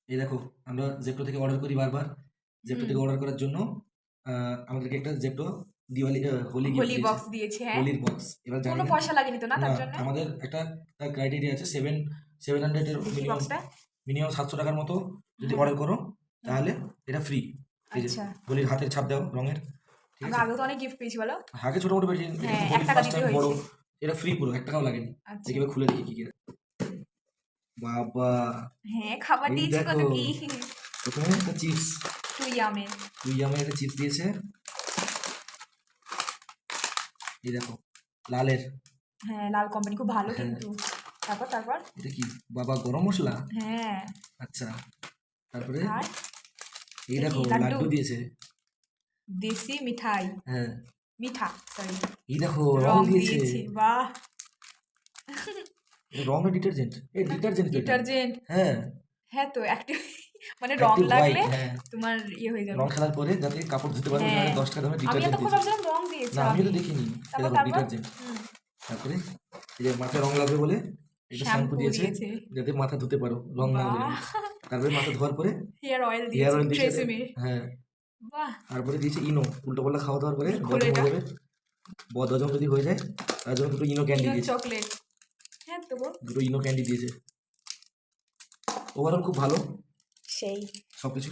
এই দেখো, আমরা জেপ্টো থেকে অর্ডার করি বারবার। জেপ্টো হুম। থেকে অর্ডার করার জন্য আমাদেরকে একটা জেপ্টো দিওয়ালি হোলি গিফট হোলি দিয়েছে। বক্স দিয়েছে, হ্যাঁ। হোলির বক্স। এবার জানি কোনো না, পয়সা লাগেনি তো না না তার জন্য? আমাদের একটা ক্রাইটেরিয়া আছে 700 এর দেখি মিনিমাম, বক্সটা। 700 টাকার মতো যদি হ্যাঁ। অর্ডার করো হুম। তাহলে এটা ফ্রি। এই যে আচ্ছা। হোলির হাতের ছাপ দাও রঙের, ঠিক আমরা আছে? আগেও তো অনেক গিফট পেয়েছি বলো? আগে ছোট মোটো পেয়েছি, এটা হ্যাঁ, কিন্তু ১ হোলির টাকা ফার্স্ট দিতে টাইম বড়। হয়েছে। এটা ফ্রি পুরো, 1 টাকাও লাগেনি। আচ্ছা। দেখি এবার খুলে দেখি কি কি। বাবা! হ্যাঁ, খাবার এই দিয়েছি কত দেখো, কি। প্রথমে একটা চিপস, টুই আমের। টুই আমার একটা চিপস দিয়েছে। এই দেখো, লালের। হ্যাঁ, লাল কোম্পানি খুব ভালো হ্যাঁ, কিন্তু। তারপর? এটা কি বাবা, গরম মসলা? হ্যাঁ। আচ্ছা, তারপরে আর এই এটা কি দেখো লাড্ডু? লাড্ডু দিয়েছে। দেশি মিঠাই। হ্যাঁ, মিঠা, সরি। এই দেখো রং রং দিয়েছে। দিয়েছে, বাহ! এটা রং না ডিটারজেন্ট? ডিটারজেন্ট তো এটা। ডিটারজেন্ট। হ্যাঁ, হ্যাঁ তো অ্যাক্টিভ মানে রং অ্যাক্টিভ হোয়াইট। লাগলে হ্যাঁ, তোমার ইয়ে হয়ে যাবে। রং খেলার পরে যাতে কাপড় ধুতে পারো, ওই জন্য হ্যাঁ। 10 টাকা দামের আমি ডিটারজেন্ট এতক্ষণ দিয়েছে। ভাবছিলাম রং দিয়েছে না আমিও আমি। তো দেখিনি। এই দেখো তারপর? ডিটারজেন্ট। হুম। তারপরে এই যে মাথায় রং লাগবে বলে একটা শ্যাম্পু শ্যাম্পু দিয়েছে, দিয়েছে। যাতে মাথা ধুতে পারো রং না উঠে। বাহ! তারপরে মাথা ধোয়ার পরে হেয়ার অয়েল হেয়ার দিয়েছে অয়েল দিয়েছে। ট্রেসেমির। হ্যাঁ, বাহ! তারপরে দিয়েছে ইনো। উল্টো পাল্টা খাওয়া দাওয়ার পরে দেখি খোলো বদহজম এটা। হয়ে যাবে। বদহজম যদি হয়ে যায় তার জন্য দুটো ইনো ক্যান্ডি ইনো দিয়েছে। চকলেট। হ্যাঁ তো গো। দুটো ইনো ক্যান্ডি দিয়েছে। ওভারঅল খুব ভালো সেই। সবকিছু।